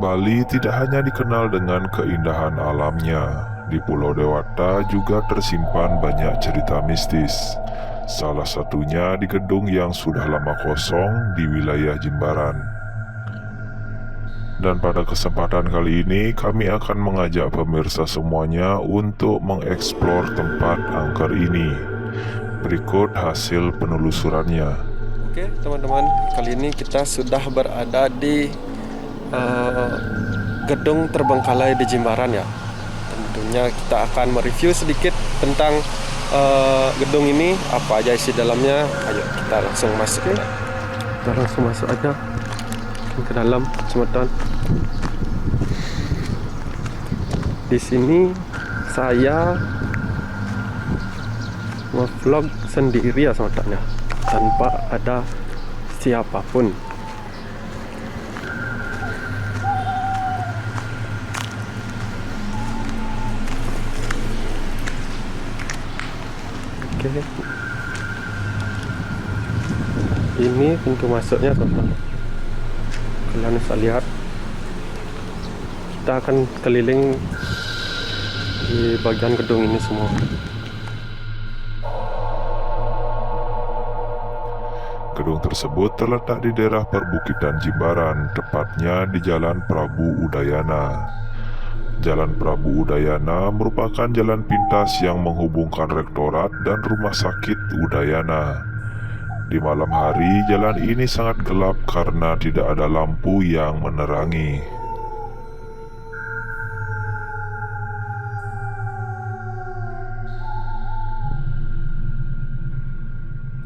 Bali tidak hanya dikenal dengan keindahan alamnya. Di Pulau Dewata juga tersimpan banyak cerita mistis. Salah satunya di gedung yang sudah lama kosong di wilayah Jimbaran. Dan pada kesempatan kali ini kami akan mengajak pemirsa semuanya untuk mengeksplor tempat angker ini. Berikut hasil penelusurannya. Oke teman-teman, kali ini kita sudah berada di gedung terbengkalai di Jimbaran ya. Tentunya kita akan mereview sedikit tentang gedung ini, apa aja isi dalamnya. Ayo kita langsung masuk ya. Kita langsung masuk aja ke dalam teman-teman. Di sini saya nge-vlog sendiri ya teman-teman ya, tanpa ada siapapun. Oke, ini pintu masuknya teman-teman. Kalian bisa lihat, kita akan keliling di bagian gedung ini semua. Gedung tersebut terletak di daerah perbukitan Jimbaran, tepatnya di Jalan Prabu Udayana. Jalan Prabu Udayana merupakan jalan pintas yang menghubungkan rektorat dan rumah sakit Udayana. Di malam hari, jalan ini sangat gelap karena tidak ada lampu yang menerangi.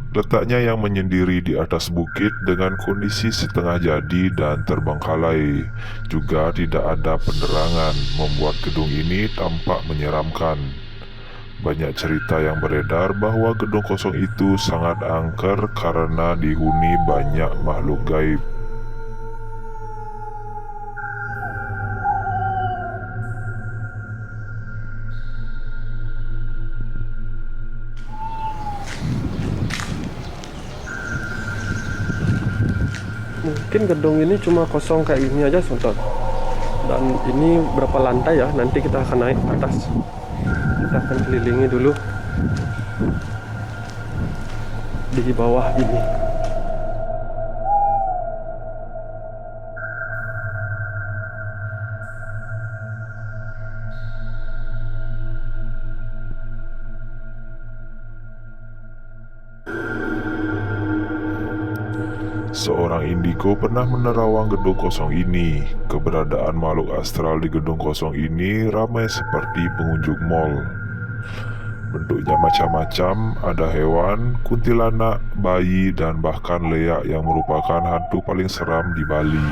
Letaknya yang menyendiri di atas bukit dengan kondisi setengah jadi dan terbengkalai, juga tidak ada penerangan, membuat gedung ini tampak menyeramkan. Banyak cerita yang beredar bahwa gedung kosong itu sangat angker karena dihuni banyak makhluk gaib. Mungkin gedung ini cuma kosong kayak ini aja sebentar. Dan ini berapa lantai ya, nanti kita akan naik ke atas. Kita akan kelilingi dulu di bawah ini. Seorang indigo pernah menerawang gedung kosong ini. Keberadaan makhluk astral di gedung kosong ini ramai seperti pengunjung mal. Bentuknya macam-macam, ada hewan, kuntilanak, bayi, dan bahkan leak yang merupakan hantu paling seram di Bali.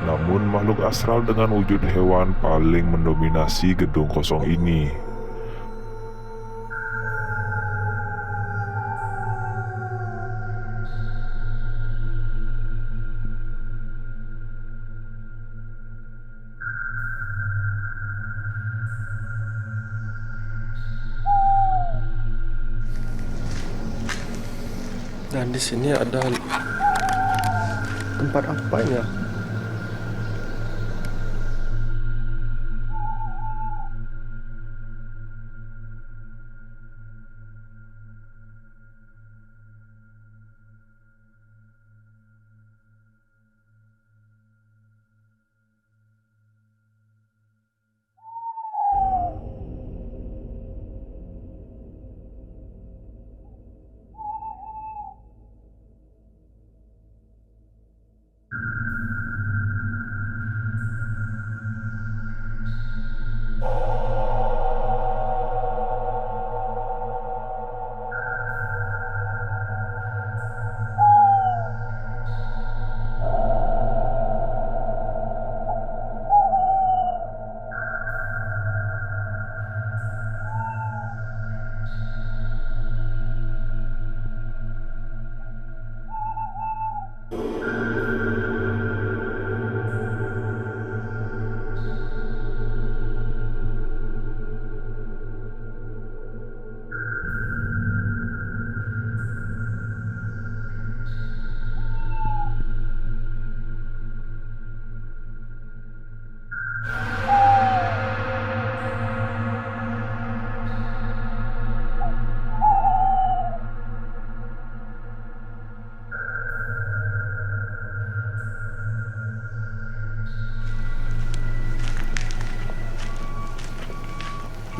Namun makhluk astral dengan wujud hewan paling mendominasi gedung kosong ini. Dan di sini ada tempat apa ini ya?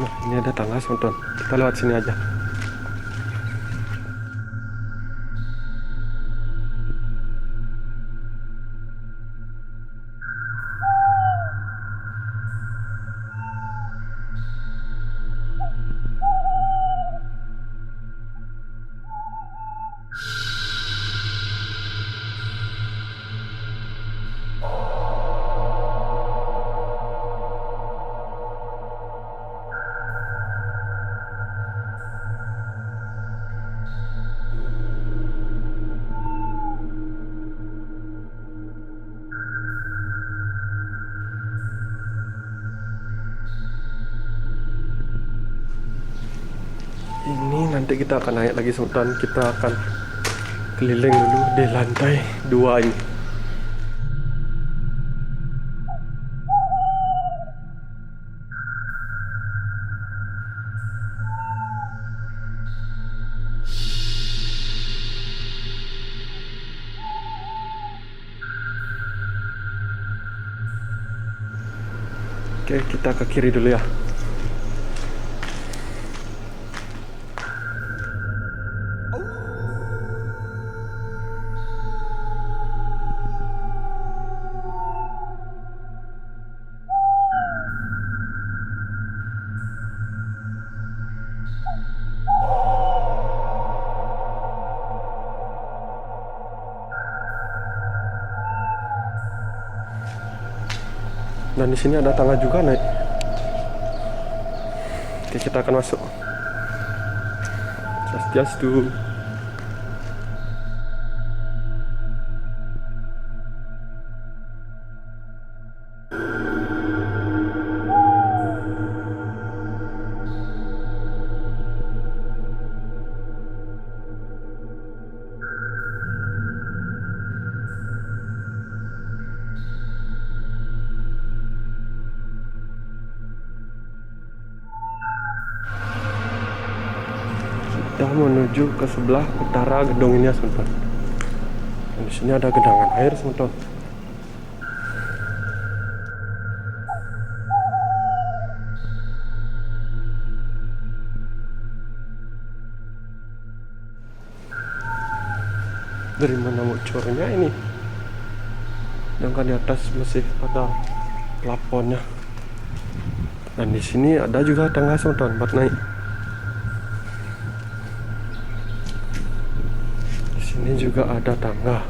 Nah, ini ada tangga Sultan. Kita lewat sini aja. Ini nanti kita akan naik lagi Sultan. Kita akan keliling dulu di lantai 2 ini. Oke, kita ke kiri dulu ya. Dan di sini ada tangga juga naik. Oke, kita akan masuk. Swastiastu. Kita menuju ke sebelah utara gedung ini ya Sultan. Dan di sini ada genangan air Sultan. Dari mana bocornya ini? Sedangkan di atas masih ada plafonnya. Dan di sini ada juga tangga Sultan buat naik. Ini juga ada tangga.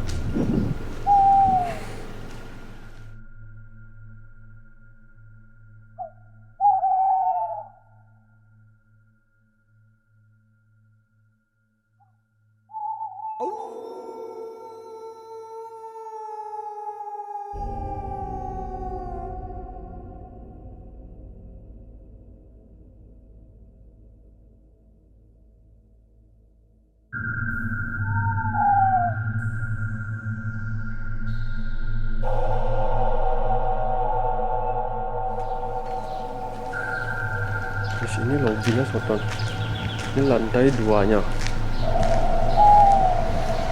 Di sini lobbynya Sultan. Ini lantai 2-nya.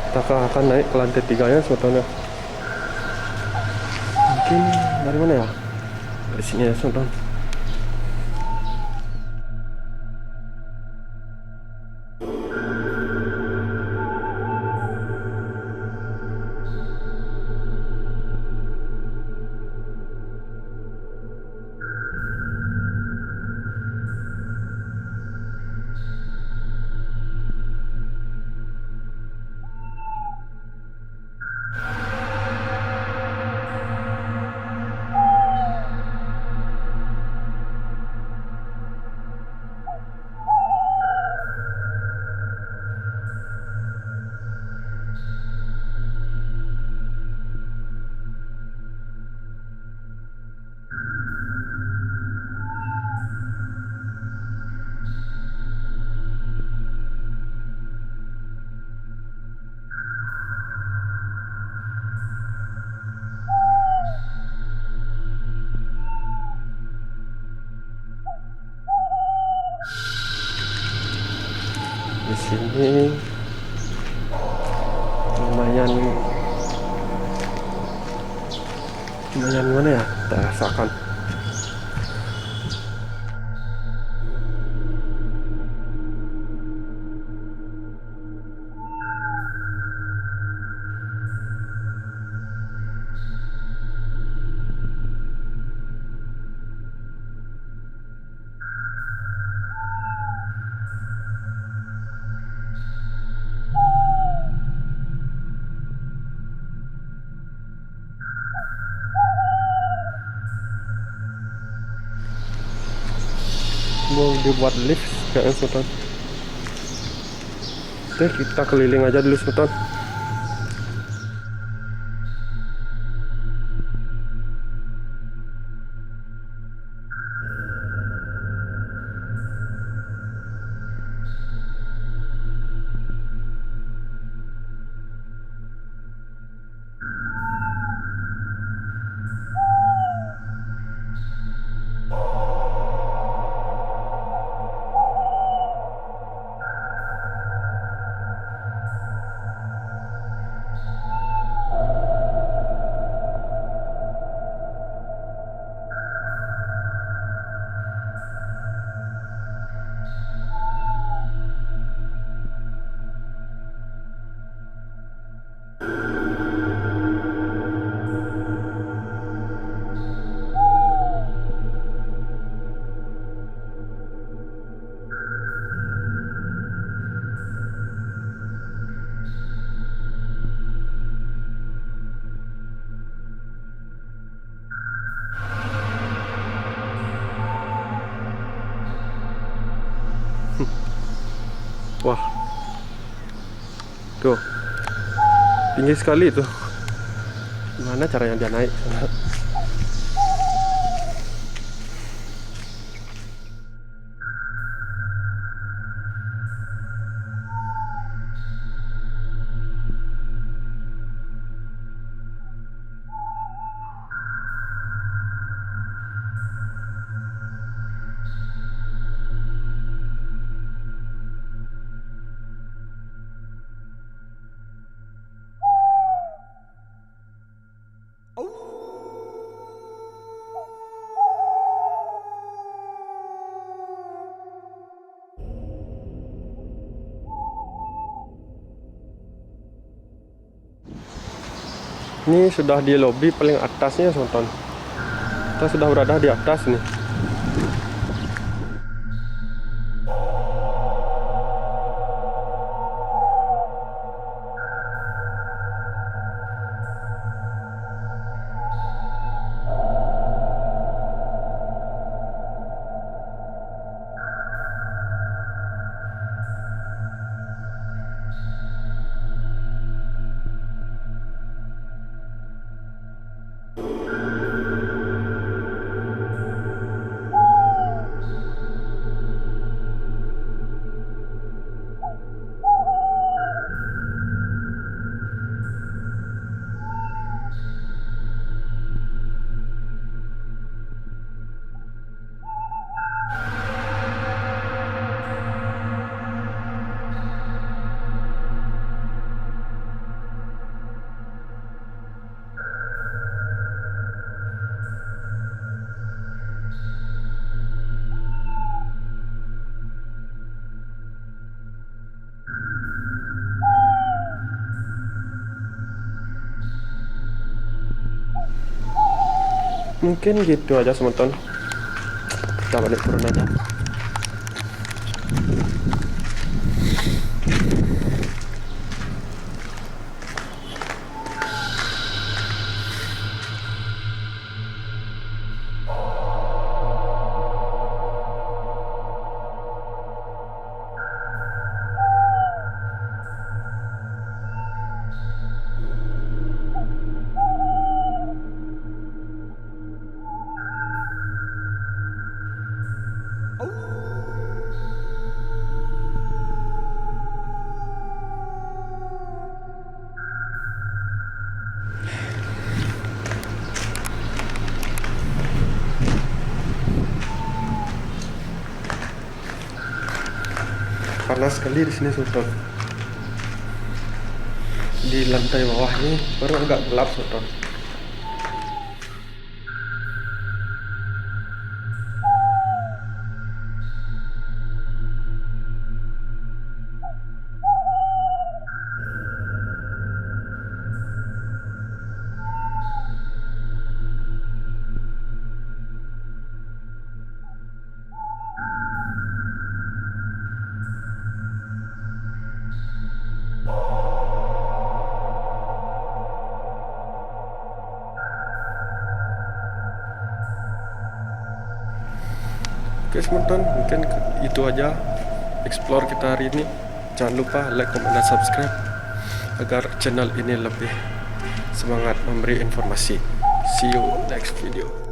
Kita akan naik ke lantai 3-nya Sultan ya. Mungkin dari mana ya? Dari sini ya Sultan. Di sini lumayan mana ya, kita rasakan. mau dibuat lift kayaknya Sultan. Oke, kita keliling aja dulu Sultan. Wah, tuh tinggi sekali tuh. Gimana caranya dia naik sana? Ini sudah di lobi paling atasnya Sultan. Kita sudah berada di atas nih. Mungkin gitu aja Sultan. Kita balik turun aja. Panas sekali di sini Sultan. Di lantai bawah ini baru agak gelap Sultan. Oke teman-teman, mungkin itu aja explore kita hari ini. Jangan lupa like, comment, dan subscribe agar channel ini lebih semangat memberi informasi. See you next video.